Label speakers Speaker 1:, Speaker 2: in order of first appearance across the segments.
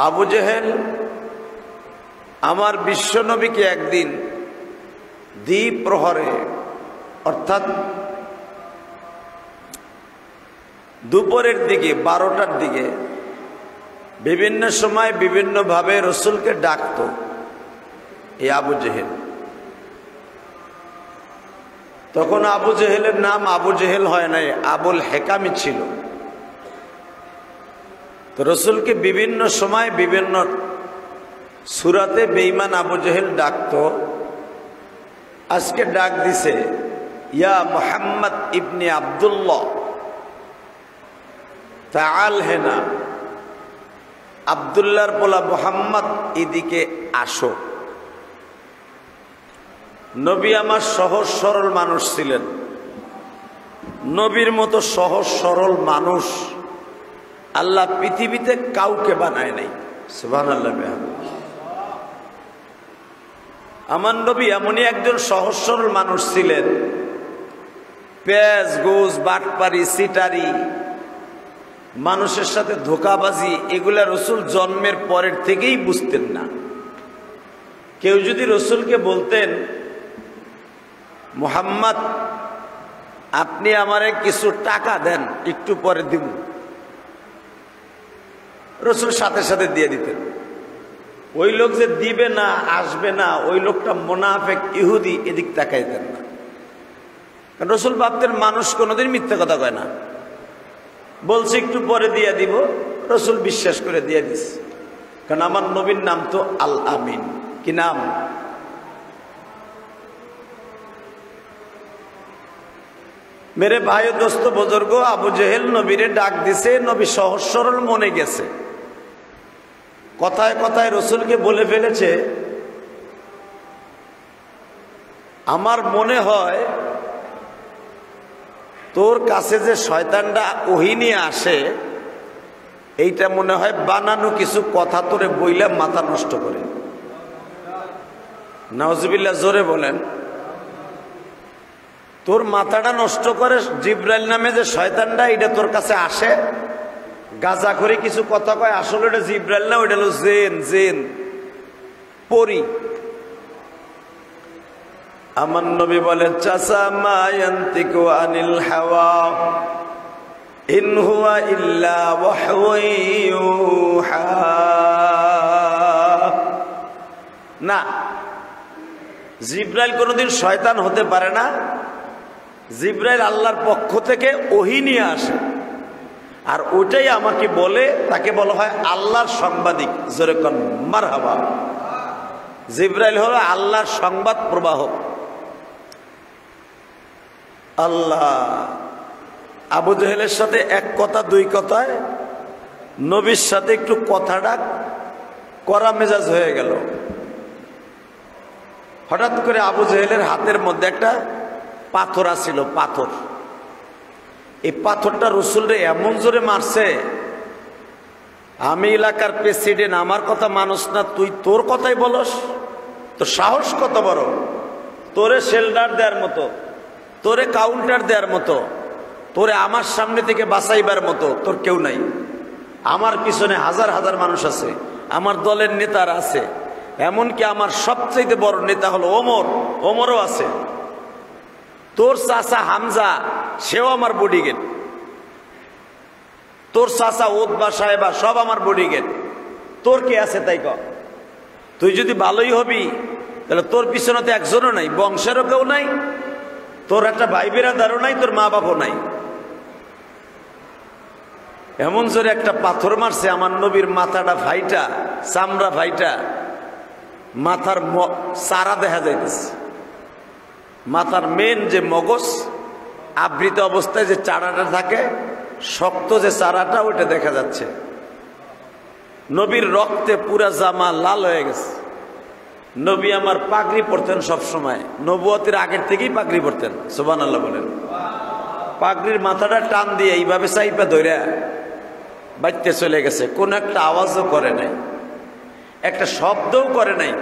Speaker 1: আবু জেহেল আমার বিশ্বনবীকে একদিন দ্বিপ্রহরে অর্থাৎ দুপুরের দিকে 12টার দিকে বিভিন্ন সময় বিভিন্নভাবে রসুলকে ডাকত এই আবু জেহেল। তখন আবু জেহেলের নাম আবু জেহেল হয় নাই, আবুল হেকামি ছিল। তো রসুলকে বিভিন্ন সময় বিভিন্ন সূরাতে বেঈমান আবু জেহেল ডাকত। আজকে ডাক দিছে ইয়া মুহাম্মদ ইবনে আব্দুল্লাহ তাআল হেনা, আব্দুল্লাহর পোলা মুহাম্মদ এদিকে আসো। নবী আমার সহজ সরল মানুষ ছিলেন। নবীর মতো সহজ সরল মানুষ আল্লাহ পৃথিবীতে কাউকে বানায় নাই। সুবহানাল্লাহ। আমার নবী এমনই একজন সহজ সরল মানুষ ছিলেন, পেঁয়াজ গোস বাটপারি সিটারি মানুষের সাথে ধোঁকাবাজি এগুলা রসুল জন্মের পরের থেকেই বুঝতেন না। কেউ যদি রসুলকে বলতেন মুহাম্মদ আপনি আমারে কিছু টাকা দেন একটু পরে দিব, রসুল সাথে সাথে দিয়ে দিতেন। ওই লোক যে দিবে না আসবে না ওই লোকটা মুনাফিক ইহুদি এদিক তাকাইতেন না। কারণ রসুল ভাবতেন মানুষ কোনোদিন মিথ্যা কথা কয় না, বলছে একটু পরে দিয়ে দিব, রসুল বিশ্বাস করে দিয়ে দিস। কারণ আমার নবীর নাম তো আল আমিন। কি নাম? মেরে ভাই দোস্ত বুজুর্গ, আবু জেহেল নবীরে ডাক দিছে, নবী সহজ সরল মনে গেছে, কথায় কথায় রসুলকে বলে ফেলেছে আমার মনে হয় তোর কাছে যে শয়তানটা ওহী নিয়ে আসে এইটা মনে হয় বানানো কিছু কথা তোরে বইলা মাথা নষ্ট করে। নাউজুবিল্লাহ, জোরে বলেন। তোর মাথাটা নষ্ট করে জিব্রাইল নামে যে শয়তানটা এটা তোর কাছে আসে, গাজা করে কিছু কথা কয়, আসলে এটা জিব্রাইল না, ওইটা হলো জিন, জিন পরি। আমার নবী বলেন চাচা মা ইয়ান্তিকু আনিল হাওয়া ইন হুয়া ইল্লা ওয়াহয়ুন ইউহা। না, জিব্রাইল কোনোদিন শয়তান হতে পারে না। জিব্রাইল আল্লাহর পক্ষ থেকে ওহী নিয়ে আসে, আর ওইটাই আমাকে বলে, তাকে বলা হয় আল্লাহর সাংবাদিক। জোরে কোন মারহাবা। জিব্রাইল হলো আল্লাহর সংবাদ প্রবাহক। আল্লাহ আবু জেহেলের সাথে এক কথা দুই কথায় নবীর সাথে একটু কথাটা কড়া মেজাজ হয়ে গেল। হঠাৎ করে আবু জেহেলের হাতের মধ্যে একটা পাথর আছিল, পাথর। এই পাথরটা রসুলরে এমন জোরে মারছে, আমি এলাকার প্রেসিডেন্ট, আমার কথা মানুষ না, তুই তোর কথাই বলস? তোর সাহস কত বড়, তোরে শেল্টার দেওয়ার মতো, তোরে কাউন্টার দেওয়ার মতো, তোরে আমার সামনে থেকে বাঁচাইবার মতো তোর কেউ নাই। আমার পিছনে হাজার হাজার মানুষ আছে, আমার দলের নেতারা আছে, এমনকি আমার সবচেয়ে বড় নেতা হলো ওমর, ওমরও আছে। তোর চাচা হামজা সেও আমার বডিগার্ড, তোর চাচা ওতবা সাহেবা সব আমার বডিগার্ড। তোর কে আছে তাই ক? তুই যদি ভালোই হবি তাহলে তোর পিছনে তো একজনও নাই, বংশেরও কেউ নাই, তোর একটা ভাই বেরাদারও নাই, তোর মা বাবাও নাই। এমন জোরে একটা পাথর মারছে, আমার নবীর মাথাটা ফাইটা, চামড়া ফাইটা, মাথার চারা দেখা যাইতেছে। মাথার মেন যে মগজ আবৃত অবস্থায় যে চারাটা থাকে, শক্ত যে চারাটা, ওইটা দেখা যাচ্ছে। নবীর রক্তে পুরা জামা লাল হয়ে গেছে। নবী আমার পাগড়ি পরতেন সব সময়, নবুয়তের আগের থেকেই পাগড়ি পরতেন। সুবহানাল্লাহ বলেন। পাগড়ির মাথাটা টান দিয়ে এইভাবে চাইপা ধরে বাইতে চলে গেছে, কোন একটা আওয়াজও করে নাই, একটা শব্দও করে নাই।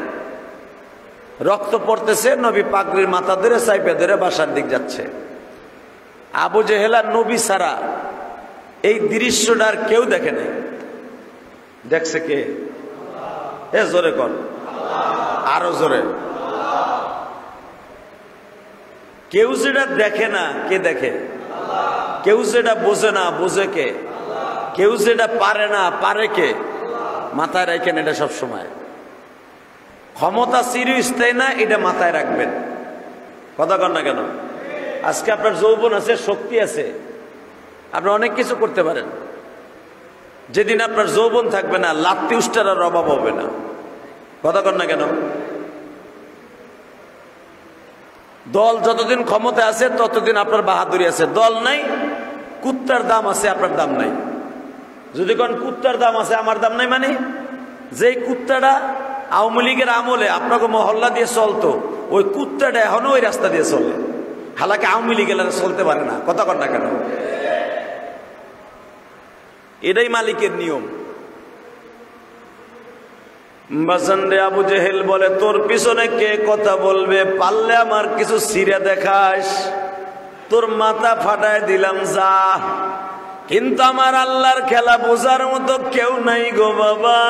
Speaker 1: রক্ত পড়তেছে, নবী পাগড়ির মাথা ধরে চাইপা ধরে বাসার দিক যাচ্ছে। আবু জেহেল আর নবী ছাড়া এই দৃশ্যটার কেউ দেখে নাই। দেখছে কে? এ জোরে কর, আরো জোরে। কেউ যেটা দেখে না, কে দেখে? কেউ যেটা বোঝে না, বোঝে কে? কেউ যেটা পারে না, পারে কে? মাথায় রাখেন এটা সব সময়। ক্ষমতা চিরস্থায়ী না, এটা মাথায় রাখবেন। কথা কর না কেন? আজকে আপনার যৌবন আছে, শক্তি আছে, আপনি অনেক কিছু করতে পারেন। যেদিন আপনার যৌবন থাকবে না, লাত্তি উষ্টার অভাব হবে না। কথা কর না কেন? দল যতদিন ক্ষমতা আছে ততদিন আপনার বাহাদুরি আছে। দল নাই, কুত্তার দাম আছে, আপনার দাম নাই। যদি কোন কুত্তার দাম আছে আমার দাম নাই, মানে যেই কুত্তাটা আওয়ামী লীগের আমলে আপনাকে মহল্লা দিয়ে চলতো, ওই কুত্তাটা এখনো ওই রাস্তা দিয়ে চলে। হালাকি আওয়ামী লীগের চলতে পারে না। কথা কর না কেন? এটাই মালিকের নিয়ম। বাজানরে আবু জেহেল বলে, তোর পিছনে কে কথা বলবে? পারলে আমার কিছু ছিঁড়ে দেখাস, তোর মাথা ফাটায় দিলাম যা। কিন্তু আমার আল্লাহর খেলা বোঝার মতো কেউ নাই গো বাবা।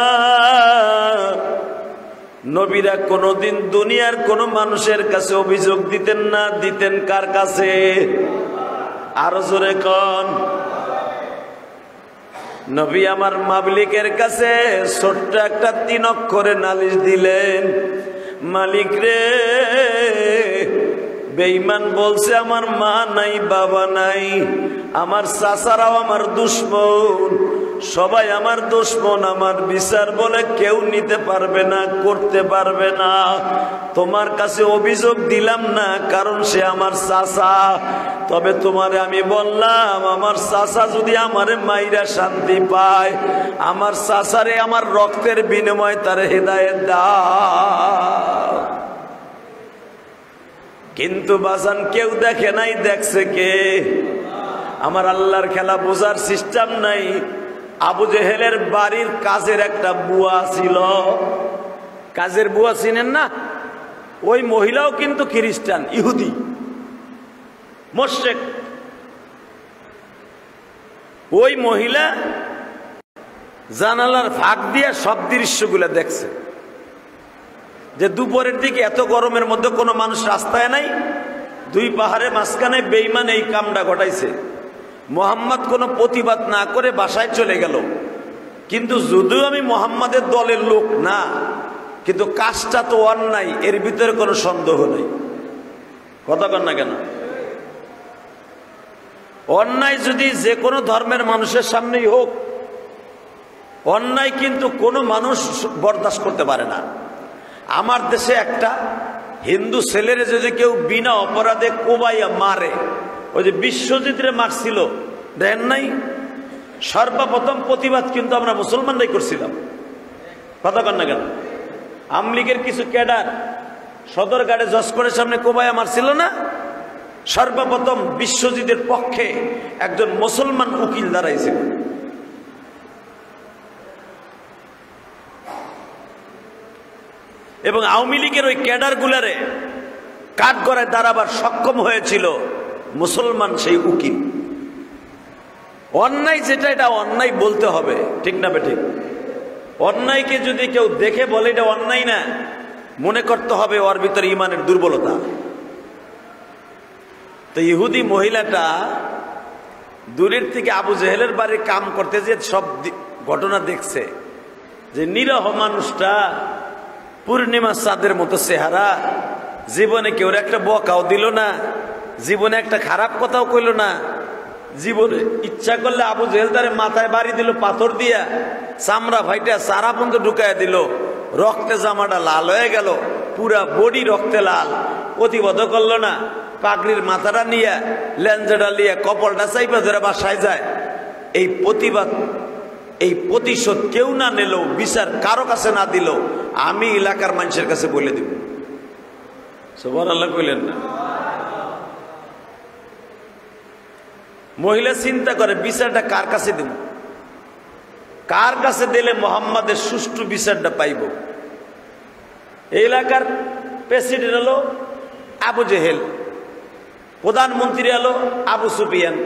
Speaker 1: নবীরা কোনোদিন দুনিয়ার কোন মানুষের কাছে অভিযোগ দিতেন না, দিতেন কার কাছে? আরো জোরে কন। নবী আমার মালিকের কাছে ছোট্ট একটা 3 অক্ষরে নালিশ দিলেন, মালিক রে, বেঈমান বলছে আমার মা নাই, বাবা নাই, আমার চাচারাও আমার দুশ্মন, সবাই আমার দুশ্মন, আমার বিচার বলে কেউ নিতে পারবে না, করতে পারবে না। তোমার কাছে অভিযোগ দিলাম না, কারণ সে আমার চাচা। তবে তোমারে আমি বললাম, আমার চাচা যদি আমারে মাইরা শান্তি পায়, আমার চাচারে আমার রক্তের বিনিময় তারে হেদায়েত দাও। কিন্তু বাজান কেউ দেখে নাই, দেখছে কে? আমার আল্লাহর খেলা বোঝার সিস্টেম নাই। আবু জেহেলের বাড়ির কাজের একটা বুয়া ছিল। কাজের বুয়া চিনেন না? ওই মহিলাও কিন্তু খ্রিস্টান, ইহুদি, মুশরিক। ওই মহিলা জানালার ফাঁক দিয়ে সব দৃশ্যগুলো দেখছে, যে দুপুরের দিকে এত গরমের মধ্যে কোনো মানুষ রাস্তায় নাই, 2 পাহাড়ের মাঝখানে বেঈমান এই কামটা ঘটাইছে। মুহাম্মদ কোনো প্রতিবাদ না করে বাসায় চলে গেল। কিন্তু যদিও আমি মুহাম্মাদের দলের লোক না, কিন্তু কাজটা তো অন্যায়, এর ভিতরে কোনো সন্দেহ নেই। কথা কন না কেন? অন্যায় যদি যে কোনো ধর্মের মানুষের সামনেই হোক, অন্যায় কিন্তু কোনো মানুষ বরদাস্ত করতে পারে না। আমার দেশে একটা হিন্দু ছেলের যদি কেউ বিনা অপরাধে কোবাইয়া মারে, ওই যে বিশ্বজিৎরে মারছিল, দেখেন নাই? সর্বপ্রথম প্রতিবাদ কিন্তু আমরা মুসলমানরাই করছিলাম। কথা কন না কেন? আমলিগের কিছু ক্যাডার সদরঘাটে জসকরের সামনে কোবাইয়া মারছিল না? সর্বপ্রথম বিশ্বজিতের পক্ষে একজন মুসলমান উকিল দাঁড়াইছিল। এবং আওয়ামী লীগের ওই ক্যাডার গুলারে কাঠগড়ায় দাঁড়াবার সক্ষম হয়েছিল মুসলমান সেই উকিল। অন্যায় যেটা, এটা অন্যায় বলতে হবে, ঠিক না বেঠিক? অন্যায়কে যদি কেউ দেখে বলে এটা অন্যায় না, মনে করতে হবে ওর ভিতরে ইমানের দুর্বলতা। তো ইহুদি মহিলাটা দূরের থেকে আবু জেহেলের বাড়ির কাম করতে যে সব ঘটনা দেখছে, যে নিরহ মানুষটা, পূর্ণিমা চাঁদের মতো চেহারা, জীবনে কেউ একটা বকাও দিল না, জীবনে একটা খারাপ কথাও কইল না, জীবনে ইচ্ছা করলে আবু জেহেল তারে মাথায় বাড়ি দিল পাথর দিয়া, চামড়া ফাইটা সারা পর্যন্ত ঢুকাইয়া দিল, রক্তে জামাটা লাল হয়ে গেল, পুরা বডি রক্তে লাল, প্রতিবাদ করলো না, পাগড়ির মাথাটা নিয়ে লেঞ্জাটা নিয়ে কপালটা চাইপা ধরে বাসায় যায়। এই প্রতিবাদ, এই প্রতিশোধ কেউ না নিল, বিচার কারো কাছে না দিল, আমি এলাকার মানুষের কাছে বলে দিব। সুবহানাল্লাহ কইলেন না? মহিলা চিন্তা করে বিচারটা কার কাছে দিব, কার কাছে দিলে মুহাম্মাদের সুষ্ঠু বিচারটা পাইব। এই এলাকার প্রেসিডেন্ট হলো আবু জেহেল, প্রধানমন্ত্রী হলো আবু সুফিয়ান,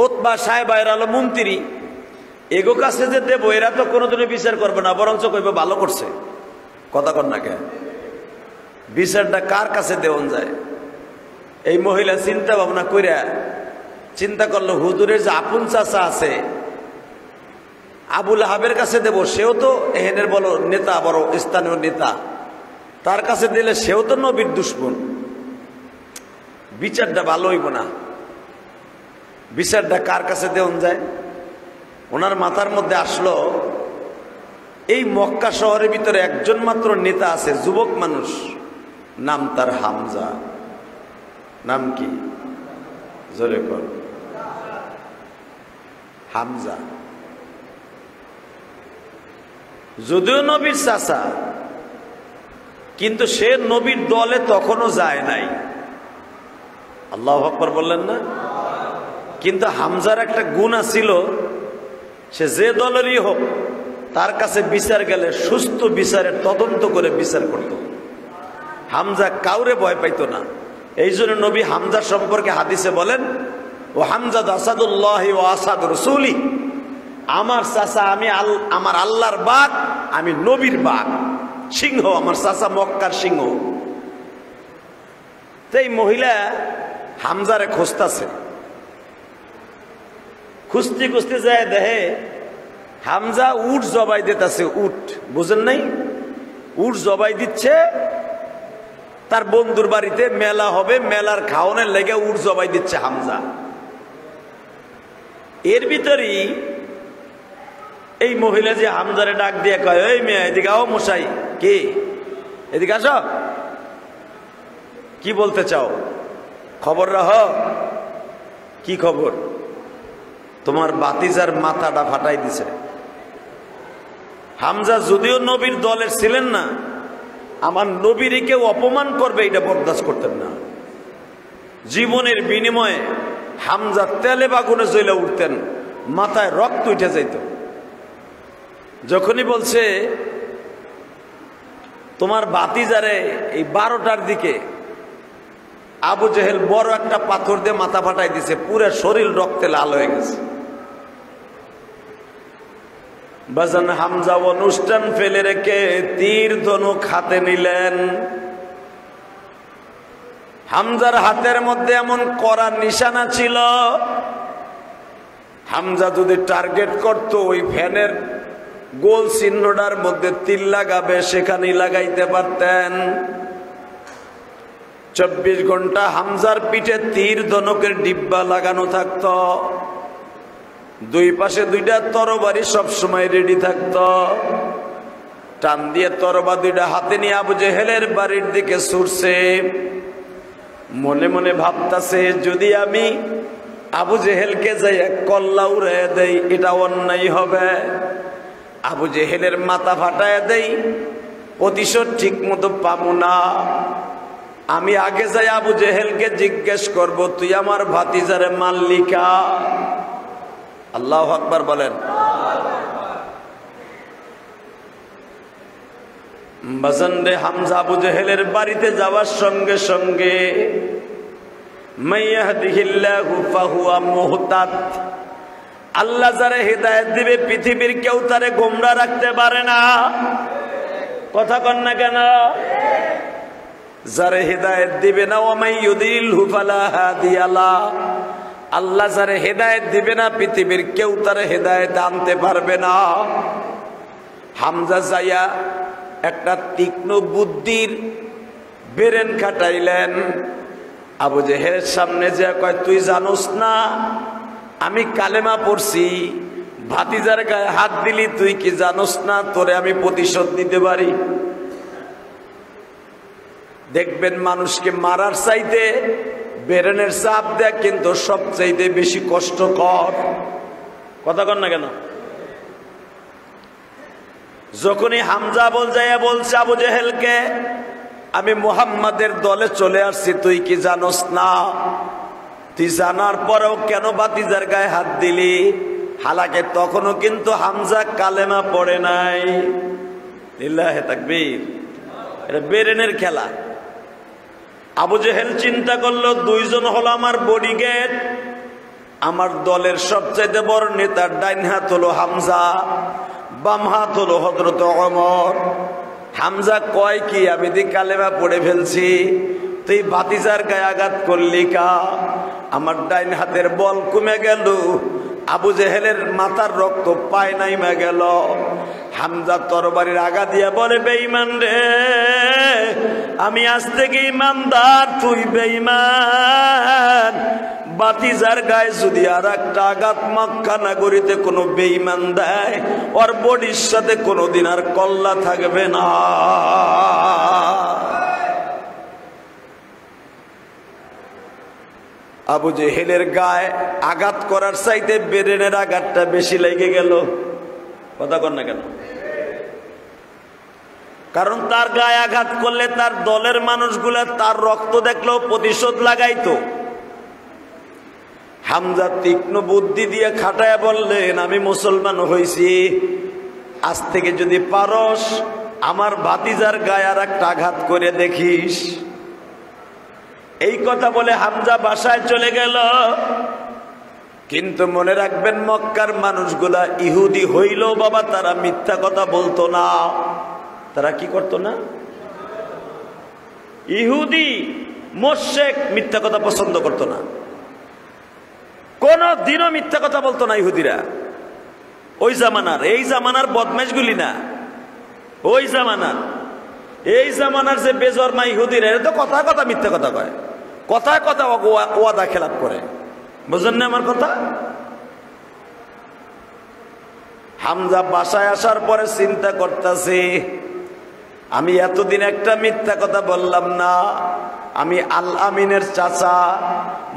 Speaker 1: ওতবা সাহেব হলো মন্ত্রী, এগো কাছে যে দেবো এরা তো কোনোদিনও বিচার করবে না, বরঞ্চ কইব ভালো করছে। কথা কর না কে? বিচারটা কার কাছে দেওয়া যায়? এই মহিলা চিন্তা ভাবনা কইরা চিন্তা করলো হুজুরের যে আপন চাচা আছে আবুল আহাবের কাছে দেব, সেও তো এহেনের বড় নেতা, বড় স্থানীয় নেতা, তার কাছে দিলে সেও তো নবীর দুশমন, বিচারটা ভালো হইব না। বিচারটা কার কাছে দেওয়া যায়? ওনার মাথার মধ্যে আসলো এই মক্কা শহরের ভিতরে একজন মাত্র নেতা আছে, যুবক মানুষ, নাম তার হামজা। নাম কি? জোরে কর। হামজা। যদিও নবীর চাচা, কিন্তু সে নবীর দলে তখনও যায় নাই। আল্লাহু আকবার বললেন না? কিন্তু হামজার একটা গুণ ছিল, সে যে দলেরই হোক তার কাছে বিচার গেলে সুস্থ বিচারের তদন্ত করে বিচার করত। হামজা কাউরে ভয় পাইত না। এই জন্য নবী হামজা সম্পর্কে হাদিসে বলেন, ও হামজা আসাদুল্লাহ ও আসাদ রসুলি, আমার চাচা, আমি আমার আল্লাহর বাঘ, আমি নবীর বাঘ, সিংহ, আমার চাচা মক্কার সিংহ। তো এই মহিলা হামজারে খুঁজতেছে, খুঁজতে খুঁজতে যায় দেহে হামজা উট জবাই দিতেছে। উট, বুঝেন নাই? উট জবাই দিচ্ছে। তার বন্ধুর বাড়িতে মেলা হবে, মেলার খাওয়ানোর লেগে উট জবাই দিচ্ছে হামজা। এর ভিতরেই এই মহিলা যে হামজারে ডাক দিয়ে কয়, এই মেয়ে এদিকে আও, মশাই। কি? এদিকে আসো, কি বলতে চাও? খবর রাহ। কি খবর? তোমার বাতিজার মাথাটা ফাটাই দিছে। হামজা যদিও নবীর দলের ছিলেন না, আমার নবীর কেউ অপমান করবে এটা বরদাস্ত করতেন না। জীবনের বিনিময়ে হামজা তেলে বাগুনে জ্বলে উঠতেন, মাথায় রক্ত উঠে যাইত। যখনই বলছে তোমার বাতিজারে, এই 12টার দিকে আবু জেহেল বড় একটা পাথর দিয়ে মাথা ফাটাই দিছে, পুরো শরীর রক্তে লাল হয়ে গেছে। বাজান হামজা অনুষ্ঠান ফেলে রেখে তীর ধনুক হাতে নিলেন। হামজার হাতের মধ্যে এমন কড়া নিশানা ছিল, হামজা যদি টার্গেট করত ওই ফ্যানের গোল চিহ্নটার মধ্যে তীর লাগাবে, সেখানেই লাগাইতে পারতেন। 24 ঘন্টা হামজার পিঠে তীর ধনুকের ডিব্বা লাগানো থাকত, দুই পাশে 2টা তরবারি সবসময় রেডি থাকত। টান দিয়ে তরবা 2টা হাতে নিয়ে আবু জেহেলের বাড়ির দিকে ছুটছে। মনে মনে ভাবতাছে, যদি আমি আবু জেহেলকে যাই কল্লা উড়ে দেই এটা অন্যায় হবে, আবু জেহেলের মাথা ফাটায় দেই প্রতিশোধ ঠিক মতো পাবো না। আমি আগে যাই আবু জেহেলকে জিজ্ঞেস করব, তুই আমার ভাতিজারে মাল্লিকা। আল্লাহু আকবার বলেন। বাজানরে হামজা আবু জেহেলের বাড়িতে যাওয়ার সঙ্গে সঙ্গে মাইয়াহদিহিল্লাহু ফাহুয়া মুহতাদ, আল্লাহ যারে হিদায়াত দিবে পৃথিবীর কেউ তারে গোমরা রাখতে পারে না। কথা কন না কেন? যারে হিদায়াত দিবে না, ওয়া মাইয়ুদিলহু ফালা হাদিয়া লা, আল্লাহ যারে হেদায়েত দিবে না পৃথিবীর কেউ তারে হেদায়েত আনতে পারবে না। হামজা যাইয়া একটা তীক্ষ্ণ বুদ্ধির বেরেন খাটাইলেন। আবু জেহেলের সামনে যে কয়, তুই জানোস না আমি কালেমা পড়ছি, ভাতিজার গায়ে হাত দিলি, তুই কি জানোস না তোরে আমি প্রতিশোধ নিতে পারি? দেখবেন মানুষকে মারার চাইতে বেরেনের চাপ দেয় কিন্তু সবচাইতে বেশি কষ্টকর। কথা কন না কেন? যখনই হামজা বলছে আবু জেহেলকে, আমি মুহাম্মাদের দলে চলে আসছি, তুই কি জানোস না? তুই জানার পরেও কেন ভাতিজার গায়ে হাত দিলি? হালাকে তখনও কিন্তু হামজা কালেমা পড়ে নাই। লিল্লাহে তাকবীর। এটা বেরেনের খেলা। আবু জেহেল চিন্তা করলো, 2 জন হলো আমার বডিগার্ড, আমার দলের সবচাইতে বড় নেতার ডাইন হাত হলো হামজা, বাম হাত হলো হযরত ওমর। হামজা কয় কি, আমি দি কালেমা পড়ে ফেলছি, তুই ভাতিজার গায়ে আঘাত করলি কা? আমার ডাইন হাতের বল কমে গেল, আবু জেহেলের মাথার রক্ত পায় নাইমা গেল। হামজা তরবারির আগা দিয়া বলে, বেঈমান রে, আমি আজ থেকে ইমানদার, তুই বেঈমান। ভাতিজার গায়ে যদি আর একটা আঘাত মক্কা নগরীতে কোনো বেঈমান দেয়, ওর বডির সাথে কোনোদিন আর কল্লা থাকবে না। আবু জেহেলের গায়ে আঘাত করার চাইতে ব্রেনের আঘাতটা বেশি লেগে গেল। কথা কর না কেন? কারণ তার গায়ে আঘাত করলে তার দলের মানুষগুলা তার রক্ত দেখলেও প্রতিশোধ লাগাইতো। হামজা তীক্ষ্ণ বুদ্ধি দিয়ে খাটায় বললেন, আমি মুসলমান হইছি, আজ থেকে যদি পারস আমার ভাতিজার গায়ে আর একটা আঘাত করে দেখিস। এই কথা বলে হামজা বাসায় চলে গেল। কিন্তু মনে রাখবেন, মক্কার মানুষগুলা ইহুদি হইলেও বাবা তারা মিথ্যা কথা বলতো না। তারা কি করতো না? ইহুদি মুশরিক মিথ্যা কথা পছন্দ করতো না, কোন দিনও মিথ্যা কথা বলতো না ইহুদিরা। ওই জামানার, এই জামানার বদমাইশগুলি না, ওই জামানার, এই জামানার যে বেজরমা ইহুদিরা, এরা তো কথা কথা মিথ্যা কথা কয়, কথায় কথা ওয়াদা খেলাপ করে। বুঝলেন না আমার কথা? হামজা বাসায় আসার পরে চিন্তা করতেছে, আমি এতদিন একটা মিথ্যা কথা বললাম না। আমি আল আমিনের চাচা,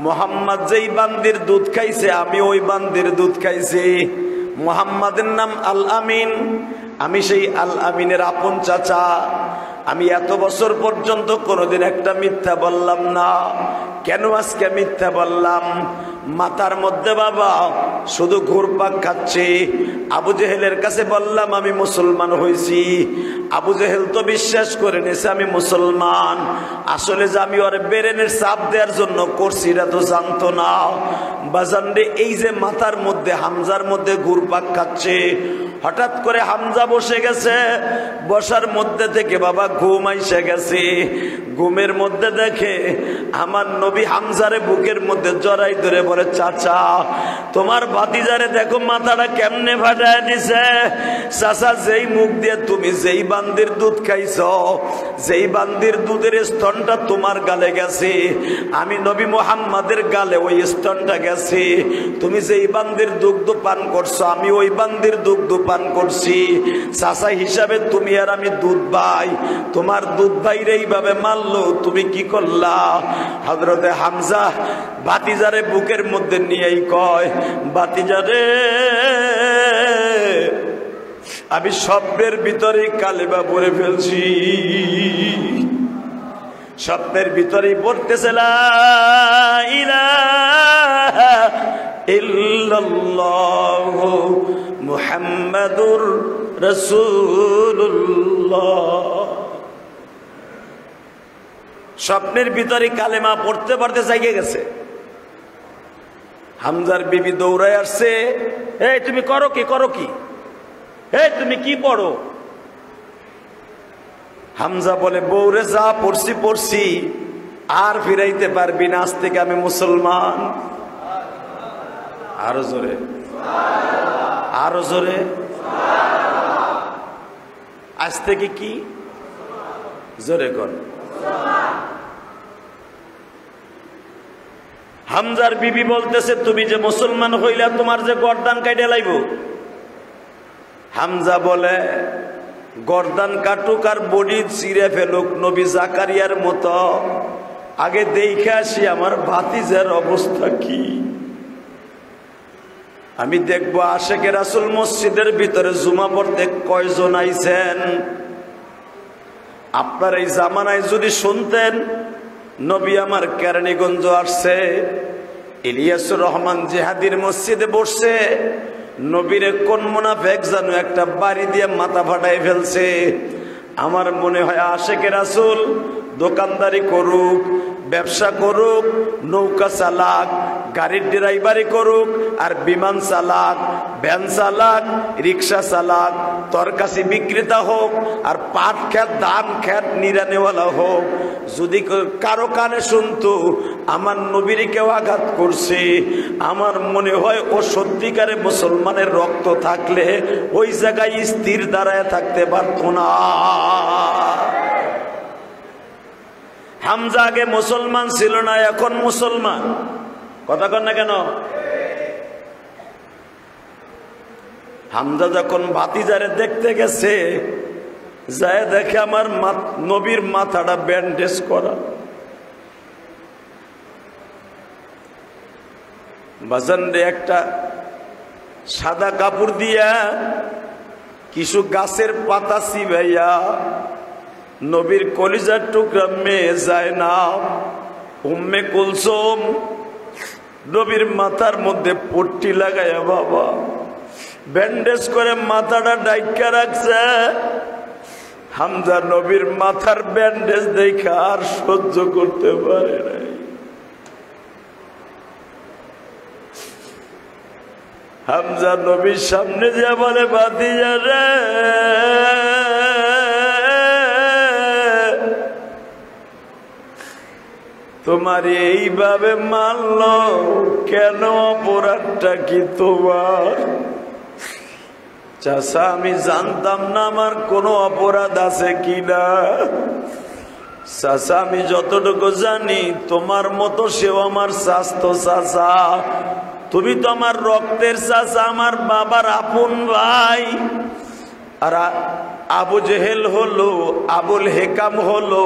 Speaker 1: মোহাম্মদ যেই বান্দির দুধ খাইছে আমি ওই বান্দির দুধ খাইছি। মোহাম্মদের নাম আল আমিন, আমি সেই আল আমিনের আপন চাচা। আমি এত বছর পর্যন্ত কোনোদিন একটা মিথ্যা বললাম না, কেন আজকে মিথ্যা বললাম? মাথার মধ্যে বাবা শুধু ঘুরপাক খাচ্ছে। আবু জেহেলের কাছে বললাম আমি মুসলমান হয়েছি, আবু জেহেল তো বিশ্বাস করে নিয়েছে আমি মুসলমান। আসলে যে আমি ওর বেরেনের চাপ দেওয়ার জন্য করছি এটা তো জানতো না। বাজান রে, এই যে মাথার মধ্যে হামজার মধ্যে ঘুরপাক খাচ্ছে, হঠাৎ করে হামজা বসে গেছে, বসার মধ্যে থেকে বাবা ঘুম আইসে গেছে। ঘুমের মধ্যে দেখে আমার নবী হামজারে বুকের মধ্যে জড়াই ধরে বলে, চাচা তোমার ভাতিজারে দেখো মাথাটা কেমনে ফাটায় দিছে। চাচা, যেই মুখ দিয়ে তুমি যেই বান্দির দুধ খাইছ, যেই বান্দির দুধের স্তনটা তোমার গালে গেছে, আমি নবী মুহাম্মাদের গালে ওই স্তনটা গেছে। তুমি যেই বান্দির দুগ্ধ পান করছো আমি ওই বান্দির দুগ্ধ পান করছি। চাচা হিসাবে তুমি আর আমি দুধ ভাই, তোমার দুধ ভাইরে এইভাবে মারলো, তুমি কি করলা? হযরতে হামজা ভাতিজারে বুকের মধ্যে নিয়েই কয়, ভাতিজারে আমি স্বপ্নের ভিতরে কালেমা পড়ে ফেলছি। স্বপ্নের ভিতরেই পড়তেছে লা ইলাহা ইল্লাল্লাহু মুহাম্মাদুর রাসূলুল্লাহ। স্বপ্নের ভিতরে কালেমা পড়তে পড়তে জাগে গেছে। হামজার বিবি দৌড়ায় আসছে, এই তুমি করো কি, করো কি, এই তুমি কি পড়ো? হামজা বলে, বউরে যা পড়ছি পড়ছি, আর ফিরাইতে পারবি না, আজ থেকে আমি মুসলমান। আরো জোরে, আরো জোরে, আজ থেকে কি জোরে কর। হামজার বিবি বলতেছে, তুমি যে মুসলমান হইলা তোমার যে গর্দান কাইটে লাইব। হামজা বলে, গর্দান কাটুক আর বডি চিরে ফেলুক নবী জাকারিয়ার মতো, আগে দেখে আসি আমার ভাতিজার অবস্থা কি। আমি দেখবো আশেকে রাসূল মসজিদের ভিতরে জুমা পড়তে কয়জন আইছেন। আপনার এই জামানায় যদি শুনতেন নবী আমার কেরানীগঞ্জ আসছে, ইলিয়াসুর রহমান জিহাদির মসজিদে বসছে, নবীরে কোন মুনাফিক যেন একটা বাড়ি দিয়ে মাথা ফাটাই ফেলছে। আমার মনে হয় আশেকে রাসূল দোকানদারি করুক, ব্যবসা করুক, নৌকা চালাক, গাড়ির ড্রাইভারি করুক, আর বিমান চালাক, ভ্যান চালাক, রিক্সা চালাক, তরকারি বিক্রেতা হোক, আর পাট খেত, ধান খেত নিরানেওয়ালা হোক, যদি কারো কানে শুনতো আমার নবীর কেউ আঘাত করছে, আমার মনে হয় ও সত্যিকারে মুসলমানের রক্ত থাকলে ওই জায়গায় স্থির দাঁড়ায় থাকতে পারত না। হামজা আগে মুসলমান ছিল না, এখন মুসলমান। কথা কন না কেন? হামজা যখন ভাতিজারে দেখতে গেছে, যায় দেখে আমার নবীর মাথাটা ব্যান্ডেজ করা। বাজান রে, একটা সাদা কাপড় দিয়া কিছু গাছের পাতা চিবাইয়া নবীর কলিজার টুকরা মেয়ে যায় না উম্মে কুলসুম নবীর মাথার মধ্যে পট্টি লাগাইয়া বাবা ব্যান্ডেজ করে মাথাটা ডাইকা রাখছে। হামজা নবীর মাথার ব্যান্ডেজ দেখা আর সহ্য করতে পারে নাই। হামজা নবীর সামনে যা বলে, ভাতিজা রে, তোমার এইভাবে মানল কেন? অপরাধটা কি তোমার? চাচা, আমি জানতাম না আমার কোনো অপরাধ আছে কিনা। চাচা, আমি যতটুকু জানি তোমার মতো সেও আমার স্বাস্থ্য চাচা, তুমি তো আমার রক্তের চাচা, আমার বাবার আপন ভাই। আর আবু জেহেল হলো, আবুল হেকাম হলো,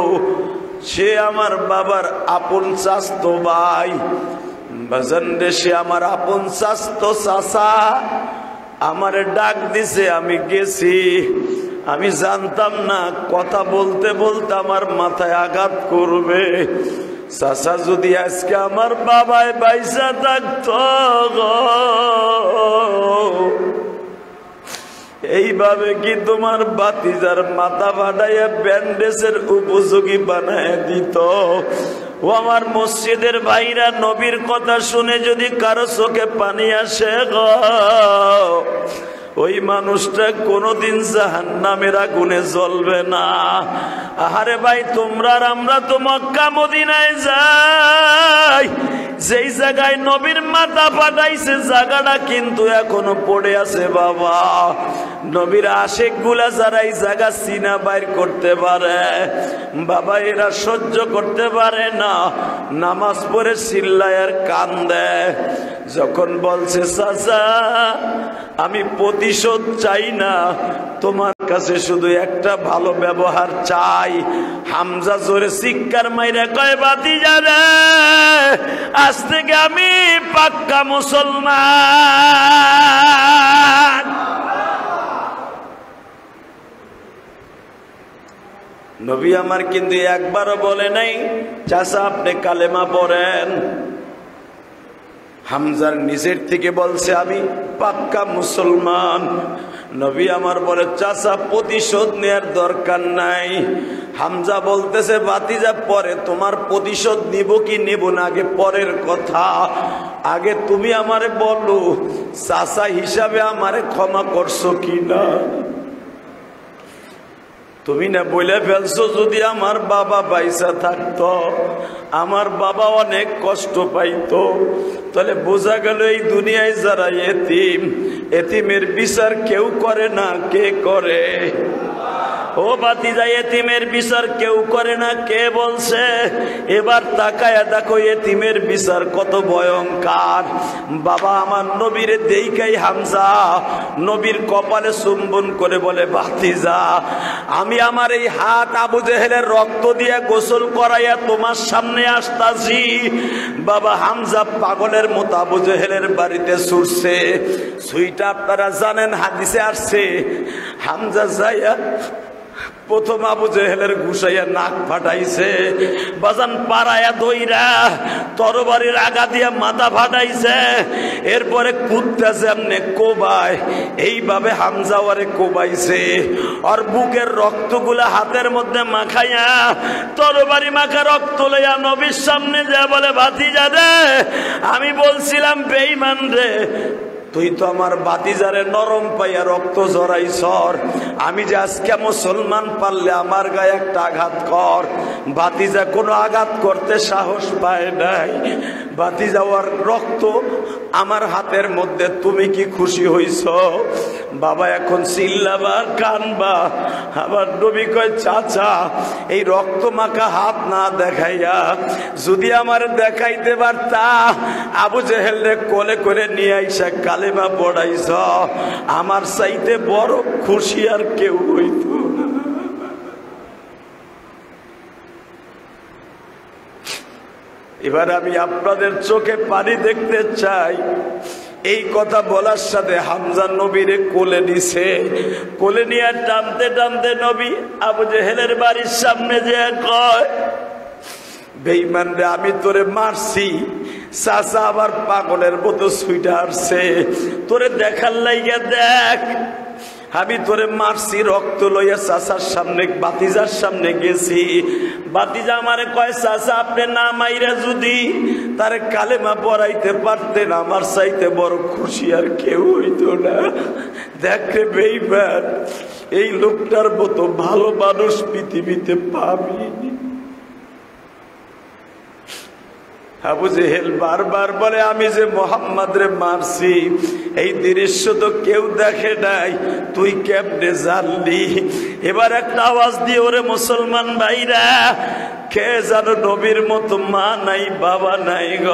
Speaker 1: সে আমার বাবার আপন চাচতো ভাই। বাজান রে, সে আমার আপন চাচতো চাচা, আমারে ডাক দিছে, আমি গেছি। আমি জানতাম না কথা বলতে বলতে আমার মাথায় আঘাত করবে। চাচা, যদি আজকে আমার বাবায় বাইসা থাকতো, এইভাবে কি তোমার ভাতিজার মাথা ফাটাইয়া ব্যান্ডেজের উপযোগী বানায় দিত? ও আমার মসজিদের ভাইরা, নবীর কথা শুনে যদি কারো চোখে পানি আসে গো, ওই মানুষটা কোনোদিন জাহান্নামের আগুনে জ্বলবে না। আহারে ভাই, তোমরা আর আমরা তো মক্কা মদিনায় যাই, যেই জায়গায় নবীর মাথা ফাটাইছে জায়গাটা কিন্তু এখনো পড়ে আছে বাবা। নবীর আশেক গুলা যারা এই জায়গা চিনা বাইর করতে পারে বাবা, এরা সহ্য করতে পারে না। নামাজ পড়ে চিল্লায় আর কান্দে। যখন বলছে, চাচা আমি প্রতিশোধ চাই না, তোমার কাছে শুধু একটা ভালো ব্যবহার চাই। হামজা জোরে চিৎকার মাইরা কয়, ভাতিজা রে, আজ থেকে আমি পাক্কা মুসলমান। নবী আমার কিন্তু একবারও বলে নাই, চাচা আপনি কালেমা পড়েন। হামজার নিজের থেকে বলছে, আমি পাক্কা মুসলমান। নবী আমার বলে, চাচা প্রতিশোধ নেয়ার দরকার নাই। হামজা বলতেছে, ভাতিজা পরে তোমার প্রতিশোধ নিব কি নেব না, আগে পরের কথা। আগে তুমি আমারে বলো, চাচা হিসাবে আমারে ক্ষমা করছো কি না? তুমি না বলে ফেলছো, যদি আমার বাবা বাইসা থাকতো, আমার বাবা অনেক কষ্ট পাইতো। তাহলে বোঝা গেল এই দুনিয়ায় যারা এতিম, এতিমের বিচার কেউ করে না, কে করে? ও ভাতিজা, এতিমের বিচার কেউ করে না, কে বলছে? এবার তাকায়া দেখো এতিমের বিচার কত ভয়ঙ্কর। বাবা আমার নবীর দেইকাই হামজা নবীর কপালে চুম্বন করে বলে, ভাতিজা আমি আমার এই হাত আবু জেহেলের রক্ত দিয়ে গোসল করাইয়া তোমার সামনে আসতাছি। বাবা হামজা পাগলের মতো আবু জেহেলের বাড়িতে ছুটছে। সুইটা আপনারা জানেন, হাদিসে আসছে, হামজা যাইয়া প্রথম আবু জেহেলের ঘুষাইয়া নাক ফাটাইছে, বাজান পাড়ায়া দইরা তরবারির আগা দিয়া মাথা ফাটাইছে, এরপরে কুত্তাছে এমনি কোবায়, এইভাবে হামজা ওরে কোবাইছে। আর বুকের রক্তগুলা হাতের মধ্যে মাখাইয়া তরবারি মাখা রক্ত লইয়া নবীর সামনে যা বলে, ভাতিজা রে, আমি বলছিলাম বেঈমান রে, তুই তো আমার বাতিজারে নরম পাইয়া রক্ত ঝরাইছর, আমি যে আজকে মুসলমান পারলে আমার গায়ে একটা আঘাত কর। বাতিজা কোনো আঘাত করতে সাহস পায় নাই। বাতিজা ওর রক্ত আমার হাতের মধ্যে, তুমি কি খুশি হইছ? বাবা এখন চিল্লাবা কানবা। আবার নবী কয়, চাচা এই রক্ত মাখা হাত না দেখাইয়া যদি আমার দেখাইতে পারতা, আবু জেহেল রে কোলে করে নিয়ে আইসা কালেমা পড়াইছ, আমার চাইতে বড় খুশি আর কেউ হইত। এবার আমি আপনাদের চোখে পানি দেখতে চাই। এই কথা বলার সাথে হামজা নবীরে কোলে নিছে, কোলে নিয়ে টানতে টানতে নবী আবু জেহেলের বাড়ির সামনে যে কয়, বেঈমান রে, আমি তোরে মারছি, চাচা আবার পাগলের মতো ছুইটা আসছে, তোরে দেখার লাইগা দেখ, আমি তোরে মারছি, রক্ত লইয়া চাচার সামনে বাতিজার সামনে গেছি। বাতিজা আমারে কয়, চাচা আপনি না মাইরা যদি তারে কালেমা পড়াইতে পারতেন, আমার চাইতে বড় খুশি আর কেউ হইতো না। দেখ রে বেঈমান, এই লোকটার মতো ভালো মানুষ পৃথিবীতে পাবি। আবু জেহেল বারবার বলে, আমি যে মোহাম্মদ রে মারছি এই দৃশ্য তো কেউ দেখে নাই, তুই কেমনে জানলি? এবার একটা আওয়াজ দিয়ে, ওরে মুসলমান ভাইরা, কে জানো নবীর মতো মা নাই বাবা নাই গ।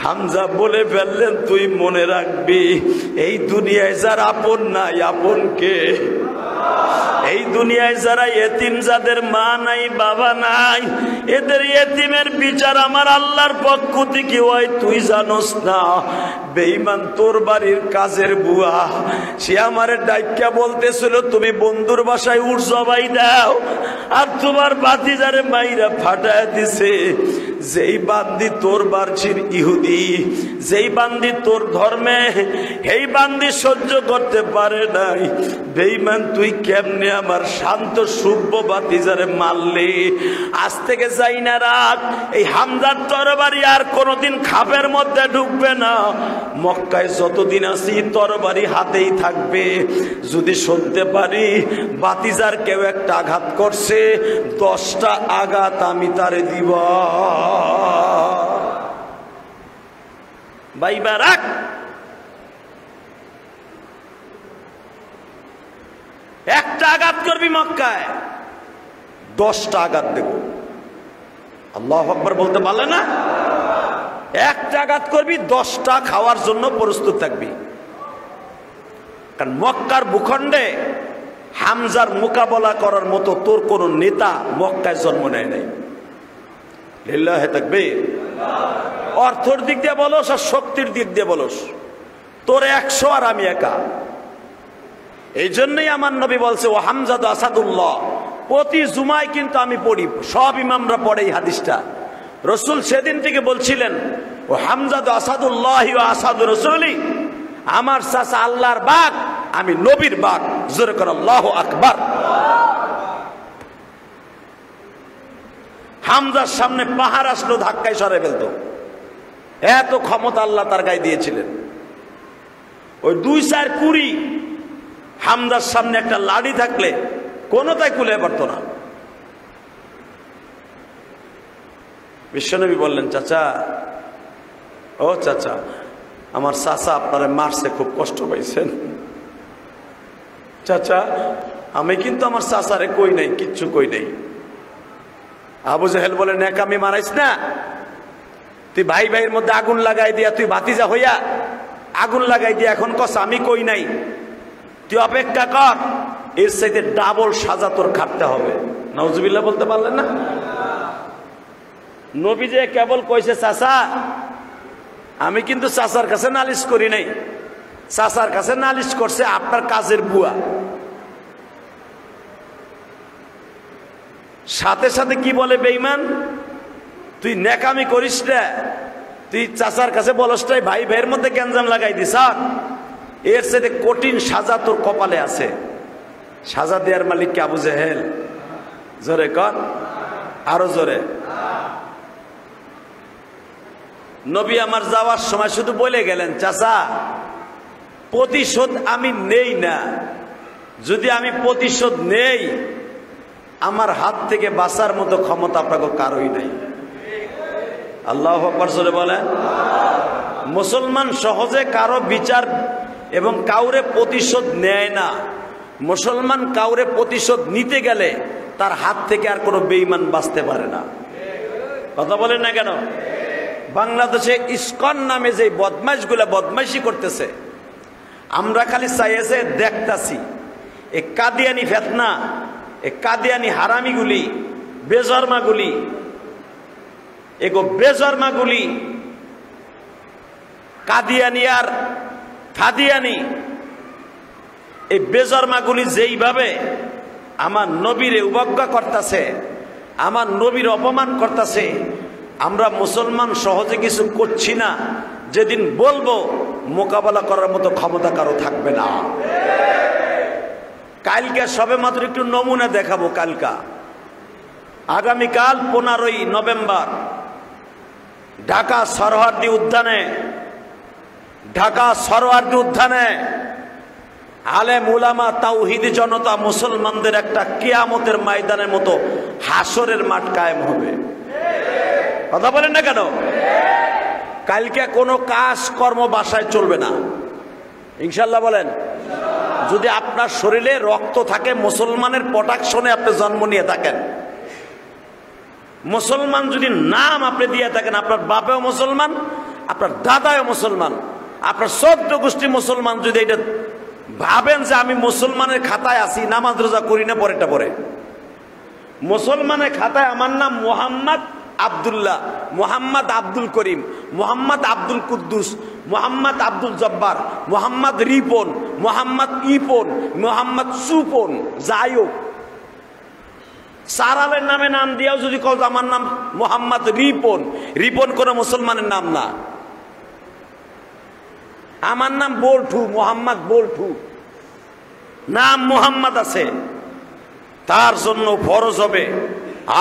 Speaker 1: হামজা বলে ফেললেন, তুই মনে রাখবি, এই দুনিয়ায় যার আপন নাই, আপন কে? এই দুনিয়ায় যারা এতিম, যাদের মা নাই বাবা নাই, এদের এতিমের বিচার আমার আল্লাহর পক্ষ থেকে হয়, তুই জানোস না? বেঈমান তোর বাড়ির কাজের বুয়া, সে আমারে ডাইক্কা বলতেছিল, তুমি বন্ধুর বাসায় উঠ জবাই দাও, আর তোমার ভাতিজারে মাইরা ফাটায় দিছে। যেই বান্দি তোর বাড়ির ইহুদি, যেই বান্দি তোর ধর্মে, এই বান্দি সহ্য করতে পারে নাই। বেঈমান তুই কেমনে আমার শান্ত সভ্য ভাতিজারে মারলে? আজ থেকে যাই না রাখ, এই হামজার তরবারি আর কোনোদিন খাপের মধ্যে ঢুকবে না। মক্কায় যতদিন আছি তরবারি হাতেই থাকবে। যদি শুনতে পারি ভাতিজার কেউ একটা আঘাত করছে, 10টা আঘাত আমি তারে দিব। বাইবা রাখ, একটা আঘাত করবি মক্কায়, 10টা আঘাত দেব। আল্লাহু আকবার বলতে পারলে না? একটা আঘাত করবি, 10টা খাওয়ার জন্য প্রস্তুত থাকবি। কারণ মক্কার ভূখণ্ডে হামজার মোকাবেলা করার মতো তোর কোন নেতা মক্কায় জন্ম নেয় নাই। লিল্লাহি তাকবীর। অর্থের দিক দিয়ে বলস আর শক্তির দিক দিয়ে বলস, তোর 100 আর আমি একা। এই জন্যই আমার নবী বলছে, ও হামজা তো আসাদুল্লাহ। প্রতি জুমায় কিন্তু আমি পড়ি, সব ইমামরা পড়ে এই হাদিসটা। রসুল সেদিন থেকে বলছিলেন, ও হামজা তো আসাদুল্লাহ ও আসাদুর রসুলি, আমার চাচা আল্লাহর বাঘ, আমি নবীর বাঘ। জোরে করে আল্লাহু আকবার। হামজার সামনে পাহাড় আসলো, ধাক্কায় সরে ফেলতো, এত ক্ষমতা আল্লাহ তার গায়ে দিয়েছিলেন। ওই 2-4 কুড়ি হামজার সামনে একটা লাঠি থাকলে কোনোটাই কুলে পারতো না। বিশ্বনবী বললেন, চাচা, ও চাচা, আমার চাচা আপনারে মারছে, খুব কষ্ট পাইছেন। চাচা, আমি কিন্তু আমার চাচারে কই নাই, কিচ্ছু কই নাই। আবু জেহেল বলে, নেকামি মারাইস না, তুই ভাই ভাইয়ের মধ্যে আগুন লাগাই দিয়া, তুই ভাতিজা হইয়া আগুন লাগাই দিয়া এখন কস আমি কই নাই। তুই অপেক্ষা কর, এর চাইতে ডাবল সাজা তোর খাটতে হবে। নাউজুবিল্লাহ বলতে পারলেন না? নবী যে কেবল কইছে, চাচা, আমি কিন্তু চাচার কাছে নালিশ করি নাই, চাচার কাছে নালিশ করছে আপনার কাজের বুয়া। সাথে সাথে কি বলে বেঈমান, তুই নেকামি করিস না, তুই চাচার কাছে বলসটাই ভাই ভাইয়ের মধ্যে গ্যাঞ্জাম লাগাই দিস, এর সাথে কঠিন সাজা তোর কপালে আছে। সাজা দেওয়ার মালিক কে? আবু জেহেল। জোরে কর, আরো জোরে। নবী আমার যাওয়ার সময় শুধু বলে গেলেন, চাচা প্রতিশোধ আমি নেই না, যদি আমি প্রতিশোধ নেই আমার হাত থেকে বাঁচার মতো ক্ষমতা আপনাকে কারোই নাই। আল্লাহু আকবার জোরে বলেন। মুসলমান সহজে কারো বিচার এবং কাউরে প্রতিশোধ নেয় না। মুসলমান কাউরে প্রতিশোধ নিতে গেলে তার হাত থেকে আর কোনো বেঈমান বাঁচতে পারে না। কথা বলেন না কেন? বাংলাদেশে ইসকন নামে যে বদমাইশগুলা বদমাইশি করতেছে, আমরা খালি চাইছে দেখতাছি। এই কাদিয়ানি ফেতনা, এই কাদিয়ানি হারামিগুলি, বেজরমাগুলি, এগো বেজরমাগুলি, কাদিয়ানি আর ফাদিয়ানি, এই বেজরমাগুলি যেইভাবে আমার নবীরে উপেক্ষা করতেছে, আমার নবীর অপমান করতেছে, আমরা মুসলমান সহজে কিছু করছি না। যেদিন বলবো মোকাবেলা করার মতো ক্ষমতা কারো থাকবে না। কালকে সবে মাত্র একটু নমুনা দেখাবো। কালকা আগামীকাল 15ই নভেম্বর ঢাকা সরোয়ার্দী উদ্যানে, ঢাকা সরোয়ার্দী উদ্যানে আলেম উলামা তাওহীদি জনতা মুসলমানদের একটা কিয়ামতের ময়দানের মতো হাসরের মাঠ কায়েম হবে। কথা বলেন না কেন? কালকে কোনো কাজ কর্ম বাসায় চলবে না ইনশাল্লাহ। বলেন, যদি আপনার শরীরে রক্ত থাকে, মুসলমানের প্রোটেকশনে আপনি জন্ম নিয়ে থাকেন, মুসলমান যদি নাম আপনি দিয়ে থাকেন, আপনার বাপেও মুসলমান, আপনার দাদাও মুসলমান, আপনার 14 গোষ্ঠী মুসলমান, যদি এটা ভাবেন যে আমি মুসলমানের খাতায় আছি, নামাজ রোজা করি না, পরেরটা পরে মুসলমানের খাতায় আমার নাম মোহাম্মদ আব্দুল্লাহ, মোহাম্মদ আব্দুল করিম, মোহাম্মদ আব্দুল কুদ্দুস, মোহাম্মদ আব্দুল জব্বার, মোহাম্মদ রিপন, মোহাম্মদ ইপন, মোহাম্মদ সুপন, যাই হোক, সারালের নামে নাম দিয়েও যদি কল আমার নাম মোহাম্মদ রিপন, রিপন কোনো মুসলমানের নাম না। আমার নাম বল্টু, মোহাম্মদ বল্টু, নাম মোহাম্মদ আছে, তার জন্য ফরজ হবে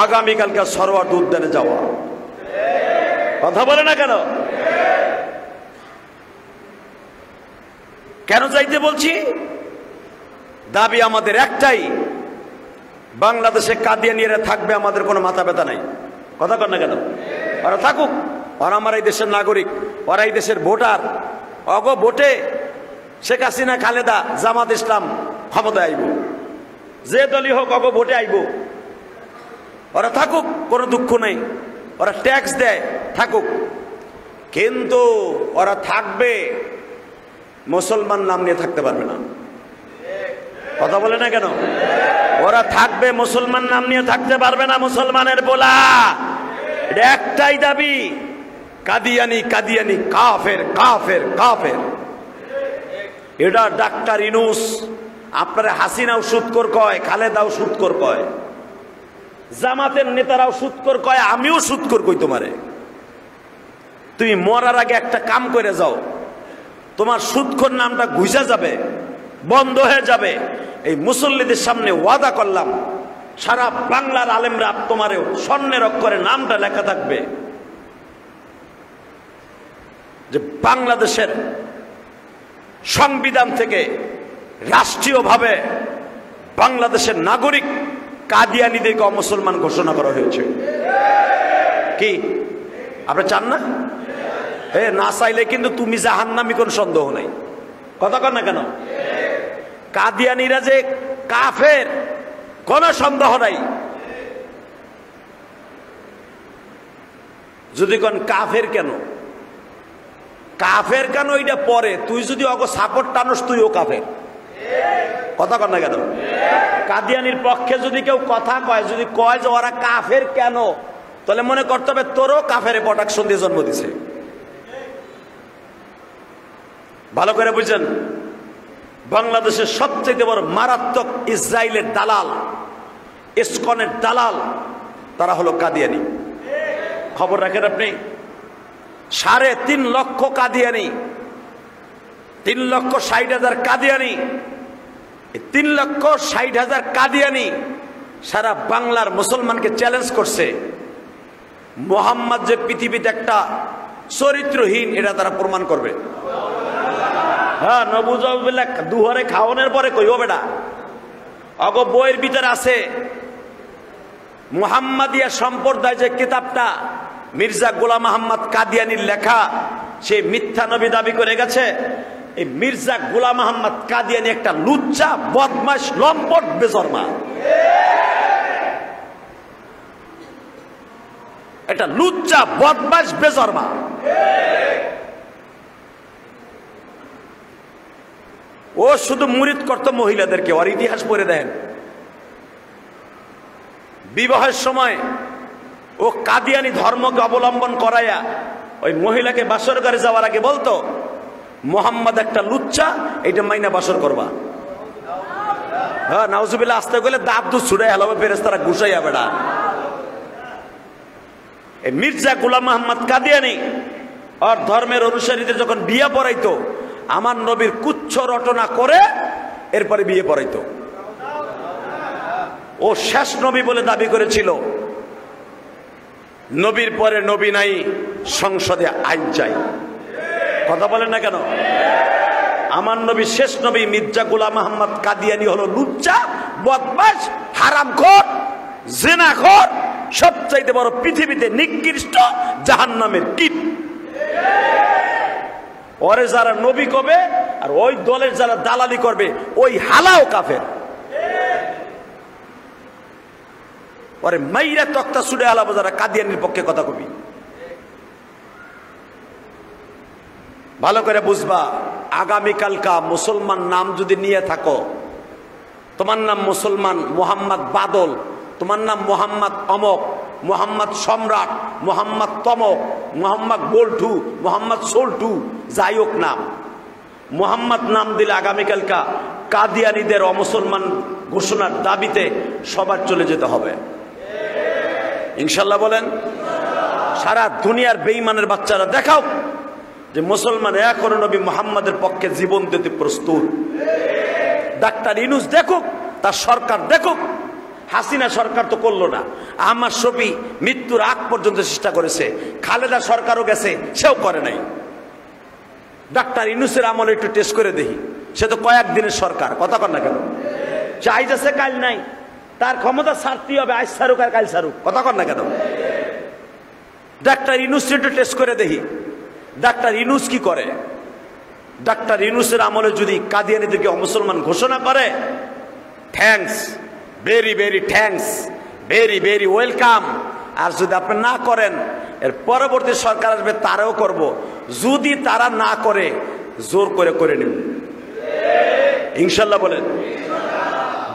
Speaker 1: আগামীকালকে সরোয়ার্দী উদ্যানে যাওয়া। কথা বলে না কেন? কেন যাইতে বলছি? দাবি আমাদের একটাই, বাংলাদেশে কাদিয়ানিরা থাকবে, আমাদের কোনো মাথা ব্যথা নাই। কথা কর না কেন? ওরা থাকুক, ওরা আমার এই দেশের নাগরিক, ওরা এই দেশের ভোটার। অগ ভোটে শেখ হাসিনা, খালেদা, জামাত ইসলাম ক্ষমতায় আইব, যে দলই হোক অগ ভোটে আইব। ওরা থাকুক, কোনো দুঃখ নেই, ওরা ট্যাক্স দেয়, থাকুক, কিন্তু ওরা থাকবে, মুসলমান নাম নিয়ে থাকতে পারবে না। কথা বলে না কেন? ওরা থাকবে, মুসলমান নাম নিয়ে থাকতে পারবে না। মুসলমানের বলা একটাই দাবি, কাদিয়ানি কাদিয়ানি, কাফের কাফের কাফের। এটা ডাক্তার ইনুস, আপনারা হাসিনাও সুৎখোর কয়, খালেদাও সুৎখোর কয়, জামাতের নেতারাও সুৎখোর কয়, আমিও সুৎখোর কই। তোমারে তুমি মরার আগে একটা কাম করে যাও, তোমার সুৎখোর নামটা ঘুষা যাবে, বন্ধ হয়ে যাবে। এই মুসল্লিদের সামনে ওয়াদা করলাম, সারা বাংলার আলেমরা তোমারেও স্বর্ণের অক্ষরে নামটা লেখা থাকবে যে বাংলাদেশের সংবিধান থেকে রাষ্ট্রীয়ভাবে বাংলাদেশের নাগরিক কাদিয়ানীদেরকে অমুসলমান ঘোষণা করা হয়েছে। কি আপনি চান না? না চাইলে কিন্তু তুমি জাহান্নামী, কোন সন্দেহ নাই। কথা কর না কেন? কাদিয়ানীরা যে কাফের, কোন সন্দেহ নাই। যদি কোন কাফের কেন, কাফের কেন এটা পরে, তুই যদি অগ সাপোর্ট টানস তুইও কাফের। কথা কর না কেন? কাদিয়ানির পক্ষে যদি কেউ কথা কয়, যদি কয় যে ওরা কাফের কেন, তাহলে মনে করতে হবে তোরও কাফের প্রোটেকশন দিয়ে জন্ম দিছে। ভালো করে বুঝছেন? বাংলাদেশের সবচেয়ে বড় মারাত্মক ইসরায়েলের দালাল, ইসকনের দালাল, তারা হলো কাদিয়ানি। খবর রাখেন আপনি, 3.5 লক্ষ কাদিয়ানি, 3,60,000 কাদিয়ানি, 3,60,000 কাদিয়ানি সারা বাংলার মুসলমানকে চ্যালেঞ্জ করছে মোহাম্মদ যে পৃথিবীতে একটা চরিত্রহীন, এটা তারা প্রমাণ করবে। হ্যাঁ, নবুজবিল্লাহ দুহরে খাওয়ানোর পরে কইও বেটা, অগ বইয়ের ভিতরে আছে মুহাম্মাদিয়া সম্প্রদায় যে কিতাবটা মির্জা গোলাম আহমদ কাদিয়ানির লেখা, সে মিথ্যা নবী দাবি করে গেছে। এই মির্জা গোলাম আহমদ কাদিয়ানি একটা লুচ্চা, বদমাশ, লম্পট, বেজরমা, একটা লুচ্চা, বদমাশ, বেজরমা। ও শুধু মুরিদ করত মহিলাদেরকে। ওর ইতিহাস পড়ে দেন, বিবাহের সময় ও কাদিয়ানি ধর্মকে অবলম্বন করাইয়া ওই মহিলাকে বাসর ঘরে যাওয়ার আগে বলতো, মোহাম্মদ একটা লুচ্চা, এটা মাইনা বাসর করবা। হ্যাঁ, নাউজুবিল্লাহ। আসতে গেলে দাঁত দুধ ছুড়ে হেলাবে ফেরেশতারা গুছাইয়া বেড়া। এই মির্জা গোলাম আহমদ কাদিয়ানি আর ধর্মের অনুসারীদের যখন বিয়ে পড়াইতো, আমার নবীর কুচ্ছ রটনা করে এরপরে বিয়ে পড়াইতো। ও শেষ নবী বলে দাবি করেছিল, নবীর পরে নবী নাই, সংসদে আইন চাই। কথা বলেন না কেন? আমার নবী শেষ নবী মির্জা গোলাম আহমদ কাদিয়ানি হলো লুচ্চা, বদমাশ, হারামখোর, জিনাখোর, সবচাইতে বড় পৃথিবীতে নিকৃষ্ট জাহান্নামের কীট। ওরে যারা নবী কবে আর ওই দলের যারা দালালি করবে, ওই হালাও কাফের। ওরে মাইরা তক্তা ছুড়ে হালাবো যারা কাদিয়ানির পক্ষে কথা কবি। ভালো করে বুঝবা, আগামীকালকা মুসলমান নাম যদি নিয়ে থাকো, তোমার নাম মুসলমান মোহাম্মদ বাদল, তোমার নাম মোহাম্মদ অমক, মোহাম্মদ সম্রাট, মোহাম্মদ তমক, মোহাম্মদ বল্টু, মোহাম্মদ সোল্টু, যাই হোক নাম, মোহাম্মদ নাম দিলে আগামীকালকা কাদিয়ানিদের অমুসলমান ঘোষণার দাবিতে সবার চলে যেতে হবে। ইনশাল্লাহ বলেন। সারা দুনিয়ার বেঈমানের বাচ্চারা দেখাও যে মুসলমান এখনো নবী মুহাম্মাদের পক্ষে জীবন দিতে প্রস্তুত। ডাক্তার ইউনূস দেখুক, তার সরকার দেখুক। হাসিনা সরকার তো করলো না, আহমদ শফী মৃত্যুর আগ পর্যন্ত চেষ্টা করেছে, খালেদা সরকারও গেছে, সেও করে নাই। ডাক্তার ইউনূসের আমলে একটু টেস্ট করে দেখি, সে তো কয়েকদিনের সরকার। কথা কর না কেন? সে আইজ আছে কাল নাই, তার ক্ষমতা ছাড়তেই হবে, আজ ছাড়ুক আর কাল ছাড়ুক। কথা কর না কেন? ডাক্তার ইউনূস একটু টেস্ট করে দেখি, ডাক্তার ইউনূস কি করে। ডাক্তার ইউনূসের আমলে যদি কাদিয়ানীদেরকে অমুসলমান ঘোষণা করে, thanks, very very thanks, very very welcome. আর যদি আপনি না করেন, এর পরবর্তী সরকার আসবে, তারাও করব। যদি তারা না করে, জোর করে করে নেব। ইনশাল্লাহ বলেন।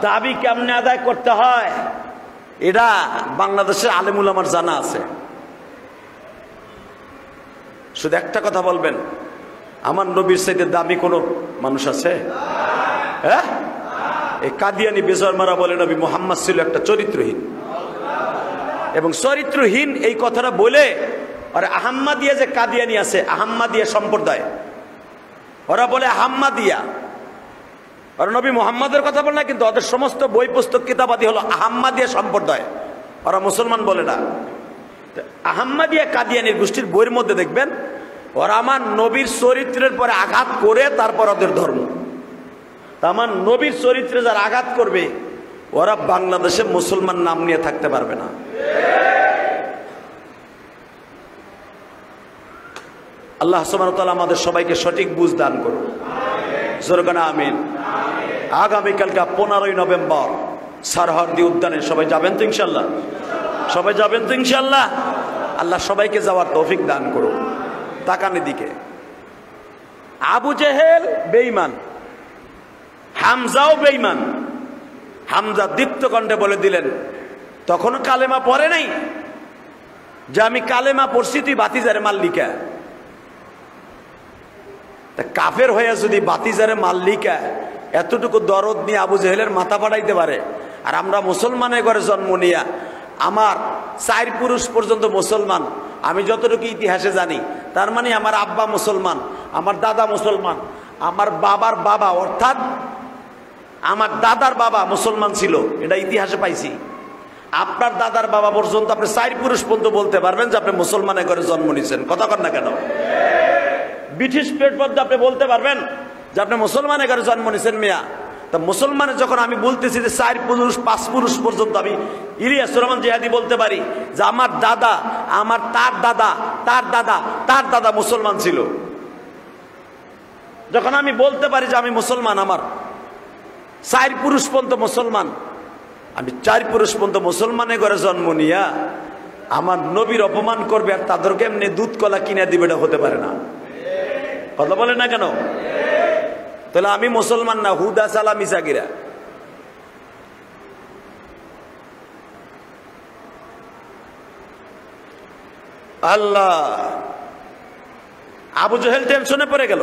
Speaker 1: দাবি কেমনে আদায় করতে হয় এটা বাংলাদেশের আলেম উলামার জানা আছে। শুধু একটা কথা বলবেন, আমার নবীর চাইতে দামি কোনো মানুষ আছে? হ্যাঁ, এই কাদিয়ানি বেজরমারা বলে নবী মুহাম্মদ ছিল একটা চরিত্রহীন। এবং চরিত্রহীন এই কথাটা বলে, আর আহম্মদিয়া যে কাদিয়ানি আছে, আহম্মদিয়া সম্প্রদায়, ওরা বলে আহম্মদিয়া, ওরা নবী মুহাম্মদের কথা বলে না, কিন্তু ওদের সমস্ত বই পুস্তক কিতাবাদি হলো আহম্মদিয়া সম্প্রদায়। ওরা মুসলমান বলে না। আহম্মদিয়া কাদিয়ানির গোষ্ঠীর বইয়ের মধ্যে দেখবেন, ওরা আমার নবীর চরিত্রের পরে আঘাত করে তারপর ওদের ধর্ম। আমার নবীর চরিত্রে যারা আঘাত করবে, ওরা বাংলাদেশে মুসলমান নাম নিয়ে থাকতে পারবে না। আল্লাহ সুবহানাহু ওয়া তাআলা আমাদের সবাইকে সঠিক বুঝ দান করুন। জোরগানা আমিন। আগামীকালকে 15ই নভেম্বর সরহদি উদ্যানে সবাই যাবেন তো ইনশাল্লাহ? সবাই যাবেন তো ইনশাল্লাহ? আল্লাহ সবাইকে যাওয়ার তৌফিক দান করুন। তাকানের দিকে আবু জেহেল বেঈমান, হামজাও বেঈমান। হামজা দীপ্ত কণ্ঠে বলে দিলেন, তখনও কালেমা পড়ে নাই, যে আমি কালেমা পড়ছি, তুই বাতিজারে মাল্লিকা। কাফের হয়ে যদি বাতিজারে মাল্লিকা এতটুকু দরদ নিয়ে আবু জেহেলের মাথা ফাটাইতে পারে, আর আমরা মুসলমানের ঘরে জন্ম নিয়া আমার 4 পুরুষ পর্যন্ত মুসলমান, আমি যতটুকু ইতিহাসে জানি। তার মানে আমার আব্বা মুসলমান, আমার দাদা মুসলমান, আমার বাবার বাবা অর্থাৎ আমার দাদার বাবা মুসলমান ছিল, এটা ইতিহাসে পাইছি। আপনার দাদার বাবা পর্যন্ত আপনি 4 পুরুষ পর্যন্ত বলতে পারবেন যে আপনি মুসলমানের ঘরে জন্ম নিয়েছেন, কথা কন না কেন? ব্রিটিশ পেট পর্যন্ত আপনি বলতে পারবেন যে আপনি মুসলমানের ঘরে জন্ম নিয়েছেন মিয়া। তা মুসলমানের যখন আমি বলতেছি যে 4 পুরুষ 5 পুরুষ পর্যন্ত, আমি ইলিয়াস রহমান জিহাদি বলতে পারি যে আমার দাদা, আমার তার দাদা, তার দাদা, তার দাদা মুসলমান ছিল। যখন আমি বলতে পারি যে আমি মুসলমান, আমার 4 পুরুষ পর্যন্ত মুসলমান, আমি 4 পুরুষ পর্যন্ত মুসলমানের ঘরে জন্ম নিয়া আমার নবীর অপমান করবে আর তাদেরকে এমনি দুধ কলা কিনে দিবে, এটা হতে পারে না। কথা বলে না কেন? তাহলে আমি মুসলমান না, হুদা সালামি সাকিরা। আল্লাহ, আবু জেহেল টেনশনে পড়ে গেল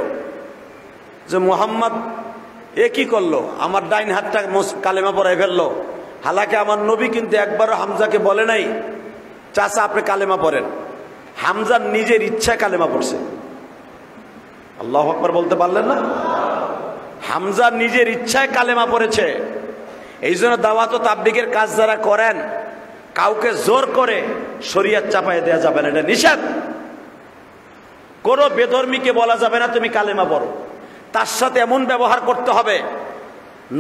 Speaker 1: যে মোহাম্মদ এ কি করলো, আমার ডাইন হাতটা কালেমা পড়াই ফেললো। হালাকে আমার নবী কিন্তু একবারও হামজাকে বলে নাই চাচা আপনি কালেমা পড়েন। হামজার নিজের ইচ্ছা কালেমা পড়ছে। আল্লাহু আকবার বলতে পারলেন না? হামজা নিজের ইচ্ছায় কালেমা পড়েছে। এই জন্য দাওয়াত ও তাবলীগের কাজ যারা করেন, কাউকে জোর করে শরীয়ত চাপায় দেওয়া যাবে না, এটা নিষেধ। কোনো বেধর্মীকে বলা যাবে না তুমি কালেমা পড়ো, তার সাথে এমন ব্যবহার করতে হবে।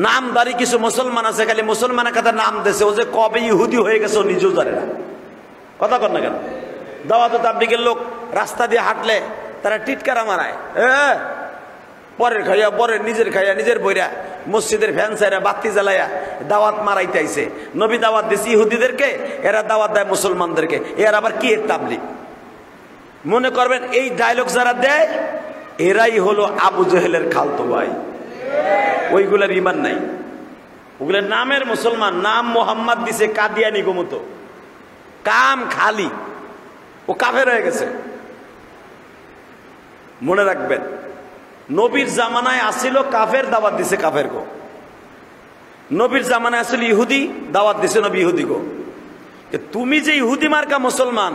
Speaker 1: নামদারি কিছু মুসলমান আছে, খালি মুসলমানের কথা নাম দেশে, ও যে কবে ইহুদি হয়ে গেছে ও নিজেও জানে না। কথা কর না কেন? দাওয়াত ও তাবলীগের লোক রাস্তা দিয়ে হাঁটলে তারা টিটকারা মারায়, পরের খাইয়া পরের, নিজের খাইয়া নিজের বইরা, মসজিদের ফ্যান চাইরা বাতি জ্বালাইয়া দাওয়াত মারাইতে আইছে। নবী দাওয়াত দিছে ইহুদিদেরকে, এরা দাওয়াত দেয় মুসলমানদেরকে। এর আবার কি এর তাবলীগ? মনে করবেন এই ডায়লগ যারা দেয় এরাই হলো আবু জেহেলের খালতো ভাই। ওইগুলার ইমান নাই, ওগুলোর নামের মুসলমান, নাম মোহাম্মদ দিছে কাদিয়ানি গোমতো, কাম খালি, ও কাফের হয়ে গেছে। মনে রাখবেন, নবীর জামানায় আসিল কাফের, দাওয়াত দিছে কাফের গো। নবীর জামানায় আসিল ইহুদি, দাওয়াত দিছে নবী ইহুদি গো। তুমি যে ইহুদি মার্কা মুসলমান,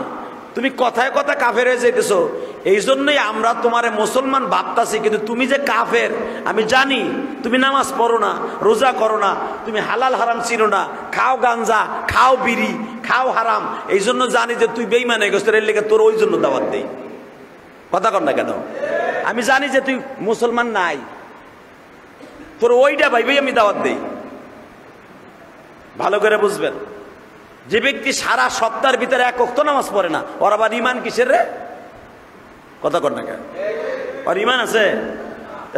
Speaker 1: তুমি কথায় কথা কাফের হয়ে যাইতেছো। এই জন্যই আমরা তোমারে মুসলমান ভাবতাছি, কিন্তু তুমি যে কাফের আমি জানি। তুমি নামাজ পড়ো না, রোজা করো না, তুমি হালাল হারাম চিনো না, খাও গাঞ্জা, খাও বিড়ি, খাও হারাম। এই জন্য জানি যে তুই বেঈমান হয়ে গেছিস, এর লেগে তোর ওই জন্য দাওয়াত দেই। কথা কর না কেন? আমি জানি যে তুই মুসলমান নাই, তোর ওইটা ভাইবেই আমি দাওয়াত দেই। ভালো করে বুঝবেন, যে ব্যক্তি সারা সপ্তাহের ভিতরে 1 ওয়াক্ত নামাজ পড়ে না, ওর আবার ইমান কিসের রে? কথা কর না কেন? ওর ইমান আছে?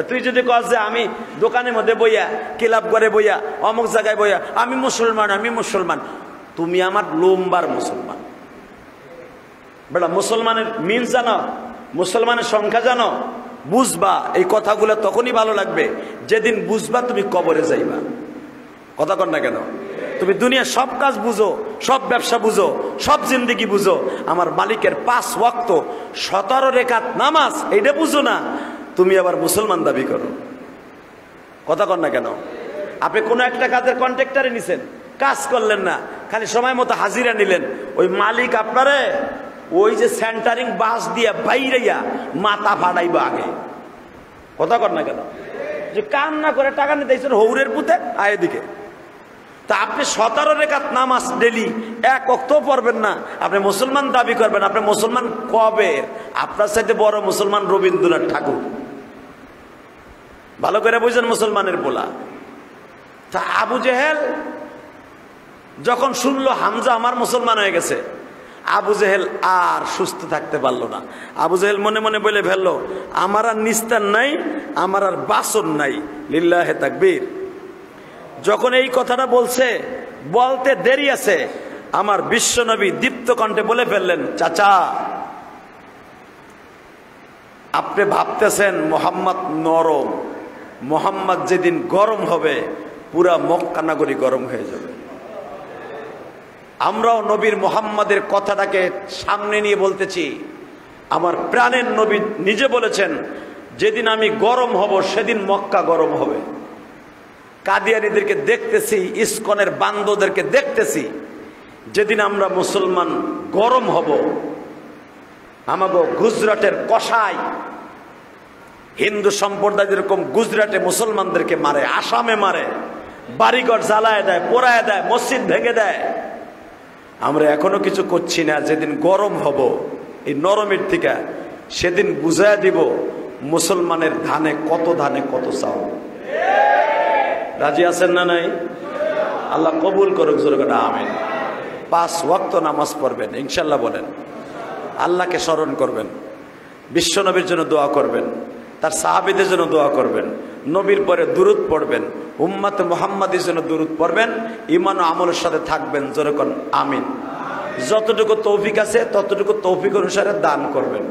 Speaker 1: তুই যদি কস যে আমি দোকানের মধ্যে বইয়া, ক্লাব করে বইয়া, অমুক জায়গায় বইয়া আমি মুসলমান, আমি মুসলমান, তুমি আমার লোমবার মুসলমান। বেটা মুসলমানের মিন জানো, মুসলমানের সংখ্যা জানো, বুঝবা। এই কথাগুলো তখনই ভালো লাগবে যেদিন বুঝবা তুমি কবরে যাইবা। কথা কর না কেন? তুমি দুনিয়ার সব কাজ বুঝো, সব ব্যবসা বুঝো, সব জিন্দেগি বুঝো, আমার মালিকের 5 ওয়াক্ত 17 রেকাত নামাজ এইটা বুঝো না, তুমি আবার মুসলমান দাবি করো। কথা কর না কেন? আপনি কোনো একটা কাজের কন্ট্রাক্টরে নিছেন, কাজ করলেন না, খালি সময় মতো হাজিরা নিলেন, ওই মালিক আপনারে ওই যে সেন্টারিং বাস দিয়া বাইরাইয়া মাথা ফাটাইবা আগে। কথা কর না কেন? যে কাম না করে টাকা নিতে হৌরের পুঁতে আয় দিকে। তা আপনি 17 রেকাত নামাজ ডেলি 1 ওয়াক্ত পড়বেন না, আপনি মুসলমান দাবি করবেন। আপনি মুসলমান কবে? আপনার সাথে বড় মুসলমান রবীন্দ্রনাথ ঠাকুর। ভালো করে বুঝেন মুসলমানের বলা। তা আবু জেহেল যখন শুনলো হামজা আমার মুসলমান হয়ে গেছে, আবু জেহেল আর সুস্থ থাকতে পারলো না। আবু জেহেল মনে মনে বলে ফেললো, আমার আর নিস্তার নাই, আমার আর বাসন নাই। লিল্লাহে তাকবীর। যখন এই কথাটা বলছে, বলতে দেরি আছে, আমার বিশ্বনবী দীপ্ত কণ্ঠে বলে ফেললেন, চাচা আপনি ভাবতেছেন মোহাম্মদ নরম, মোহাম্মদ যেদিন গরম হবে পুরা মক্কা নগরী গরম হয়ে যাবে। আমরাও নবীর মোহাম্মদের কথাটাকে সামনে নিয়ে বলতেছি। আমার প্রাণের নবী নিজে বলেছেন, যেদিন আমি গরম হব সেদিন মক্কা গরম হবে। কাদিয়ানীদেরকে দেখতেছি, ইসকনের বান্দরদেরকে দেখতেছি। যেদিন আমরা মুসলমান গরম হব, আমাগো গুজরাটের কসাই হিন্দু সম্প্রদায় যেরকম গুজরাটে মুসলমানদেরকে মারে, আসামে মারে, বাড়িঘর জ্বালায় দেয়, পোড়ায় দেয়, মসজিদ ভেঙে দেয়, আমরা এখনো কিছু করছি না। যেদিন গরম হব এই নরমের থেকে, সেদিন বুঝায় দিব মুসলমানের ধানে কত চাউল। রাজি আছেন না নাই? আল্লাহ কবুল করুক, জোরে করে আমিন। 5 ওয়াক্ত নামাজ পড়বেন ইনশাল্লাহ, বলেন। আল্লাহকে স্মরণ করবেন, বিশ্বনবীর জন্য দোয়া করবেন, তার সাহাবীদের জন্য দোয়া করবেন, নবীর পরে দুরূদ পড়বেন, উম্মত মুহাম্মাদের জন্য দুরূদ পড়বেন, ঈমান ও আমলের সাথে থাকবেন, জোরে কোন আমিন। যতটুকু তৌফিক আছে ততটুকু তৌফিক অনুসারে দান করবেন।